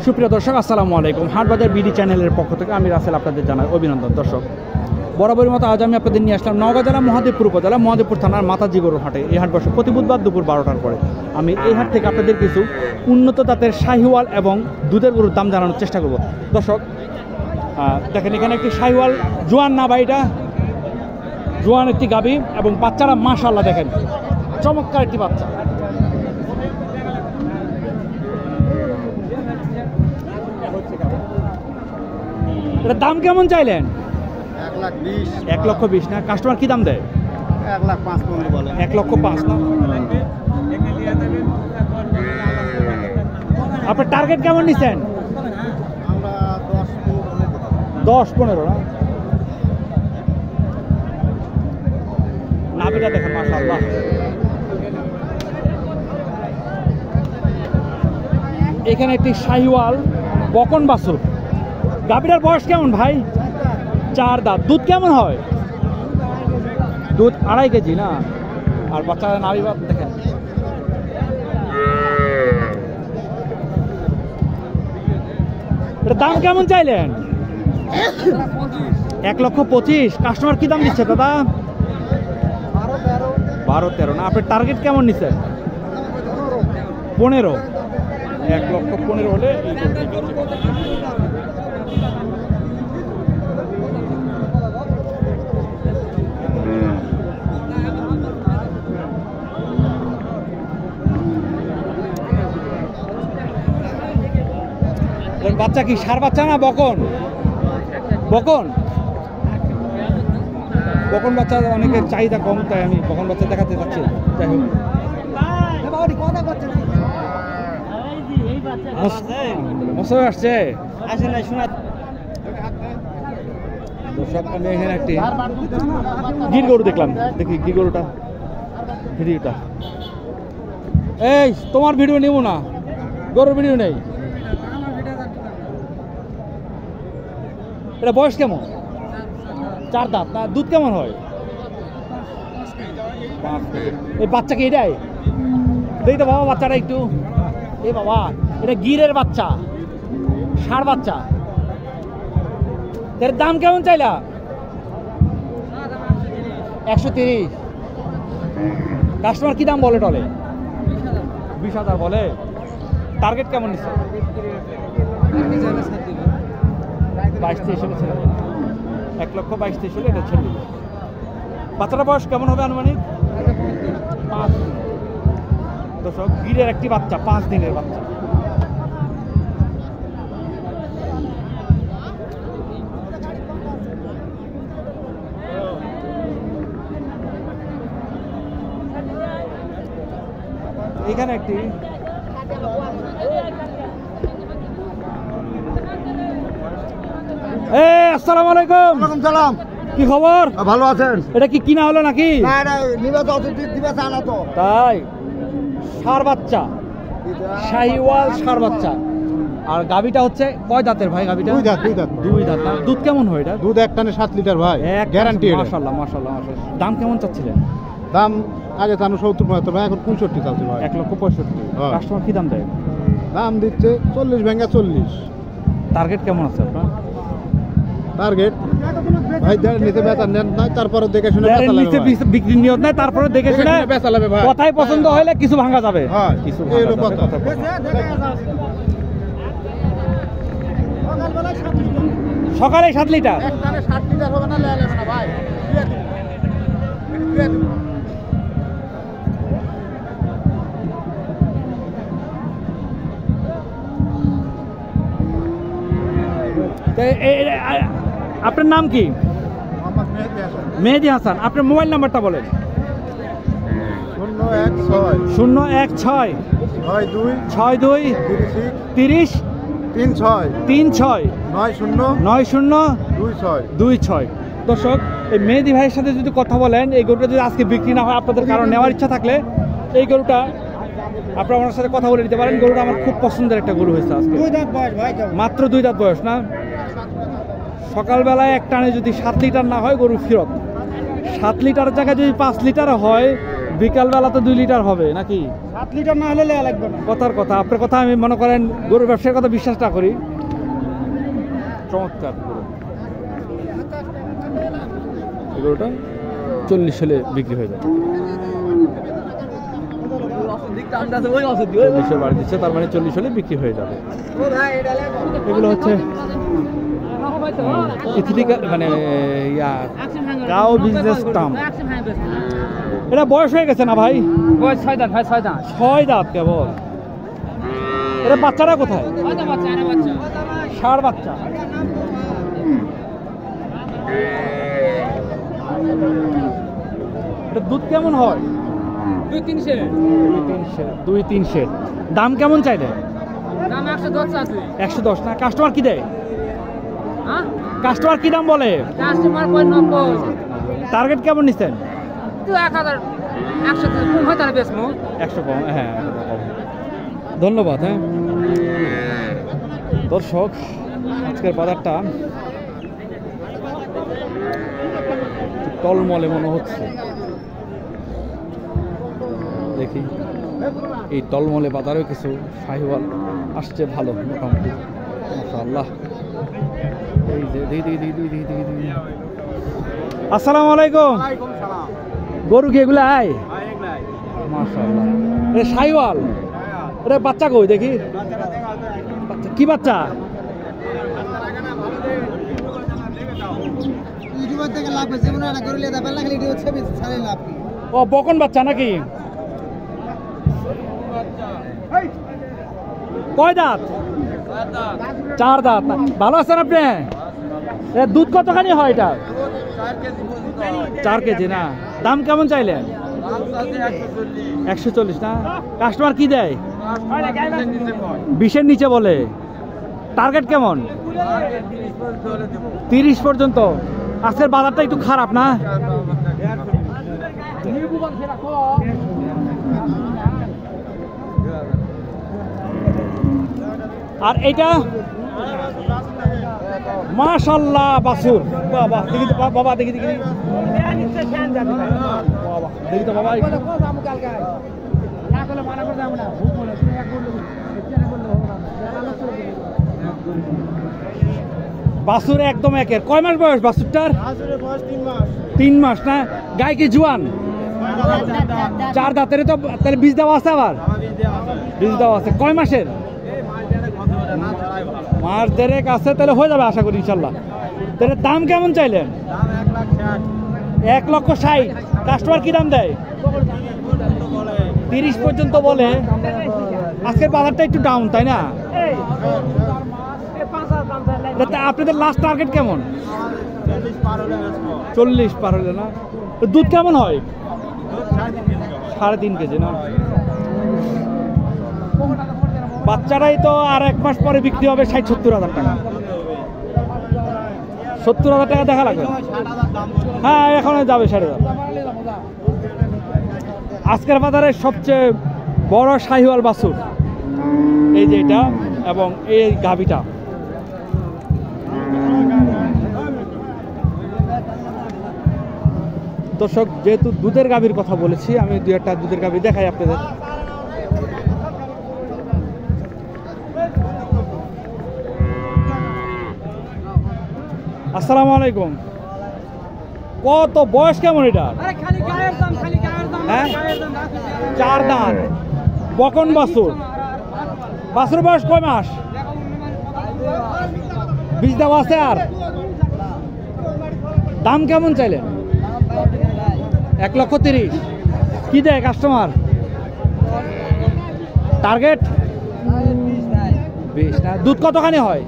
সুপ্রিয় দর্শক আসসালামু আলাইকুম। হাটবাজার বিডি চ্যানেলের পক্ষ থেকে আমি রাসেল আপনাদের জানাই অভিনন্দন। দর্শক, বরাবরের মতো আজ আমি আপনাদের নিয়ে আসলাম নওগাঁ জেলা মহাদেবপুর উপজেলা মহাদেবপুর থানার মাতাজি গরুর হাটে। এই হাট বসে প্রতি বুধবার দুপুর 12টার পরে। আমি এই হাট থেকে আপনাদের কিছু উন্নত জাতের শাহিওয়াল এবং দুধের গরুর দাম জানানোর চেষ্টা করব। দর্শক দেখেন, এখানে একটি শাহিওয়াল জোয়ান না ভাই, এটা জোয়ান একটি গাভী এবং বাচ্চারা মাশাআল্লাহ দেখেন চমৎকার একটি বাচ্চা। এটার দাম কেমন চাইলেন? 1,20,000 না? কাস্টমার কি দাম দেয়? 1,05,000 বলে। 1,05,000 না? আপনার টার্গেট কেমন নিচ্ছেন? আমরা 10-15 না? নাভিটা দেখেন মাশাআল্লাহ। এখানে একটি শাহিওয়াল বকন বাছুর। গাভীটার বয়স কেমন ভাই? 4 দাঁত। দুধ কেমন হয়? দুধ 2.5 কেজি না? আর বাচ্চারা নাভি দেখেন। এটার দাম কেমন চাইলেন? 1,25,000। কাস্টমার কি দাম দিচ্ছে দাদা? 12-13 না? আপনার টার্গেট কেমন নিচ্ছেন? 15। 1,15,000 হলে বাচ্চা কি ষাঁড় বাচ্চা না বকন? বকন বকন বাচ্চা অনেকের চাহিদা কম, তাই আমি বকন বাচ্চা দেখাতে চাচ্ছি। যাই হোক, আসছে আমি এখানে একটি গির গরু দেখলাম। দেখি গির গরুটা, ভিডিওটা। এই তোমার ভিডিও নেব না, গরুর ভিডিও নেই। এটা বয়স কেমন? 4 দাঁত না? দুধ কেমন হয়? এই বাচ্চা কি এটাই? দেখি তো বাবা বাচ্চাটা একটু। এ বাবা, এটা গিরের বাচ্চা, ষাঁড় বাচ্চা। এর দাম কেমন চাইলা? 130। কাস্টমার কি দাম বলে টলে? 20,000 বলে। টার্গেট কেমন নিচ্ছে? 22-23 হলে ছেড়ে দেবে। 1,22,000 হলে এটা ছেড়ে দেবে। বাচ্চাটার বয়স কেমন হবে আনুমানিক? 5 দিন। দর্শক, গিরের একটি বাচ্চা, 5 দিনের বাচ্চা। এখানে একটি আসসালামু আলাইকুম। ওয়ালাইকুম সালাম। কি খবর? ভালো আছেন? এটা কি কিনা হলো নাকি? না, এটা নিবে তো দিবে না তো। তাই? ষাঁড় বাচ্চা, শাহিওয়াল ষাঁড় বাচ্চা। আর গাভীটা হচ্ছে কয় দাঁতের ভাই? গাভীটা 2 দাঁত। 2 দাঁত। দুধ কেমন হয় এটা? দুধ এক টানে 7 লিটার ভাই, গ্যারান্টি। মাশাআল্লাহ মাশাআল্লাহ মাশাআল্লাহ। দাম কেমন চাচ্ছিলেন? দাম আগে জানো 70-75 ভাই, এখন 65 চাচ্ছি ভাই। 1,65,000। কাস্টমার কি দাম দেয়? দাম দিচ্ছে 40 ভেঙে 40। টার্গেট কেমন আছে আপনার? টার্গেট ভাই নিচে বেচা নেন নাই, তারপরে দেখে শুনে নিচে বিক্রি নিয়ত নাই, তারপরে দেখে শুনে বেচা লাগবে ভাই। কথাই পছন্দ হলে কিছু ভাঙা যাবে। হ্যাঁ, কিছু এই হলো কথা। সকালে 7 লিটার। এক টানে 7 লিটার হবে না, লেয়া নেবে না ভাই। আপনার নাম কি? মেহেদি হাসান। আপনার মোবাইল নাম্বারটা বলেন। 016 62 30 36 9026। দর্শক, এই মেহেদি ভাইয়ের সাথে যদি কথা বলেন, এই গরুটা যদি আজকে বিক্রি না হয়, আপনাদের কারো নেওয়ার ইচ্ছা থাকলে এই গরুটা আপনারা ওনার সাথে কথা বলে নিতে পারেন। গরুটা আমার খুব পছন্দের একটা গরু হয়েছে আজকে। 2 দাঁত বয়স ভাই, মাত্র 2 দাঁত বয়স না? সকালবেলায় এক টানে যদি 7 লিটার না হয়, গরু ফেরত। 7 লিটারের জায়গায় যদি 5 লিটার হয়, বিকালবেলা তো 2 লিটার হবে নাকি? 7 লিটার না হলে লেয়া লাগবে না। কথার কথা, আপনার কথা আমি মনে করেন গরুর ব্যবসার কথা বিশ্বাসটা করি। চমৎকার গরু। এই গরুটা 40 হলে বিক্রি হয়ে যাবে। 40 বাড়ি দিচ্ছে, তার মানে 40 হলে বিক্রি হয়ে যাবে। এগুলো হচ্ছে মানে গাও বিজনেস টার্ম। এটা বয়স হয়ে গেছে না ভাই? বয়স 6 দাঁত ভাই, 6 দাঁত। 6 দাঁত কেবল। এটা বাচ্চারা কোথায়? বাচ্চা বাচ্চা, আরে বাচ্চা। ষাঁড় বাচ্চা। এটা দুধ কেমন হয়? 2-3 সের। 2-3 সের। দাম কেমন চাইলে? দাম 110 আছে। 110 না? কাস্টমার কি দেয়? হ্যাঁ? কাস্টমার কি দাম বলে? কাস্টমার কই 90। টার্গেট কেমন নিচ্ছেন? তুই 1000 100 কম হয় তাহলে বেচমু। 100 কম, হ্যাঁ কম। ধন্যবাদ। হ্যাঁ দর্শক, আজকের বাজারটা টলমলে মনে হচ্ছে। দেখি এই টলমলে বাজারেও কিছু শাহিওয়াল আসছে ভালো মোটামুটি, মাশাআল্লাহ। এই যে দেখি। আসসালামু আলাইকুম। গরু কি এগুলা? মাশাআল্লাহ। এ শাহিওয়াল, এটা বাচ্চা কই দেখি? কি বাচ্চা? ইউটিউবার থেকে লাভ হয়েছে, মনে হয় না করলে দা বেলা খালি ভিডিও ছবি ছাড়ে লাভ কি? ও বকন বাচ্চা নাকি? কয় দাঁত? 4 দাঁত। ভালো আছেন আপনি? এ দুধ কতখানি হয় এটা? 4 কেজি না? দাম কেমন চাইলেন? 140 না? কাস্টমার কি দেয়? 20-এর নিচে বলে। টার্গেট কেমন? 30 পর্যন্ত। আজকের বাজারটা একটু খারাপ না? আর এটা মাশাআল্লাহ বাছুর। বাবা দেখি তো বাবা, দেখি বাবা, দেখি তো বাবা। বাছুর একদম একের। কয় মাস বয়স বাছুরটার? 3 মাস না? গাই কি জুয়ান? 4 দাঁতের। তো তাহলে বীজ দেওয়া আছে? আবার বীজ দেওয়া আছে। কয় মাসের? মাস 1.5 আছে, তাহলে হয়ে যাবে আশা করি ইনশাল্লাহ। তাহলে দাম কেমন চাইলেন? 1,60,000। কাস্টমার কি দাম দেয়? 30 পর্যন্ত বলে। আজকের বাজারটা একটু ডাউন, তাই না? আপনাদের লাস্ট টার্গেট কেমন? 40 পার হলে না? দুধ কেমন হয়? 3.5 কেজি না? বাচ্চারাই তো আর 1 মাস পরে বিক্রি হবে 60-70 হাজার টাকা। 70 হাজার টাকা দেখা লাগবে। হ্যাঁ এখন যাবে 60,000। আজকের বাজারে সবচেয়ে বড় শাহিওয়াল বাছুর এই যে এটা, এবং এই গাভীটা। দর্শক, যেহেতু দুধের গাভীর কথা বলেছি, আমি 2-1টা দুধের গাভী দেখাই আপনাদের। আসসালামু আলাইকুম। কত বয়স কেমন এটা? হ্যাঁ 4 দাঁত। বকন বাছুর। বাছুর বয়স কয় মাস? বীজ দেওয়া আছে? আর দাম কেমন চাইলেন? 1,30,000। কি দেয় কাস্টমার? টার্গেট 20 না? দুধ কতখানি হয়?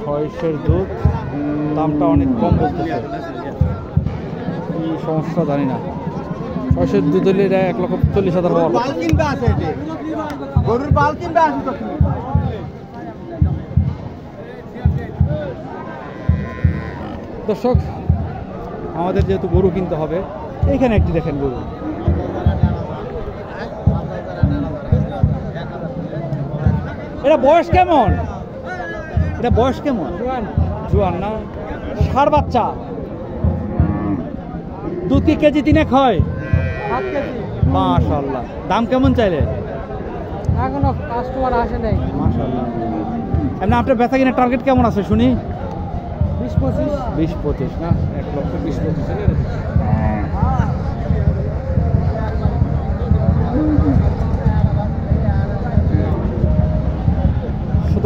600 দুধ। দামটা অনেক কম বলতেছে, কি সমস্যা জানি না। 600 দুধ হলে 1,40,000 হওয়ার কথা। গরুর বাল কিনবে আছে তো। দর্শক, আমাদের যেহেতু গরু কিনতে হবে, এইখানে একটি দেখেন গরু। এটা বয়স কেমন? এটা বয়স কেমন? জোয়ান না, ষাঁড় বাচ্চা। দুধ কি কেজি 3 হয়? মাশাআল্লাহ। দাম কেমন চাইলে? এখনো কাস্টমার আসে নাই। মাশাআল্লাহ। এমনি আপনার বেচা কিনা টার্গেট কেমন আছে শুনি? 20-25। 20-25 না, 1,20,25,000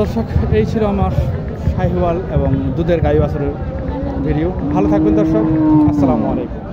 দর্শক, এই ছিল আমার শাহিওয়াল এবং দুধের গাই বাছুরের ভিডিও। ভালো থাকবেন দর্শক, আসসালামু আলাইকুম।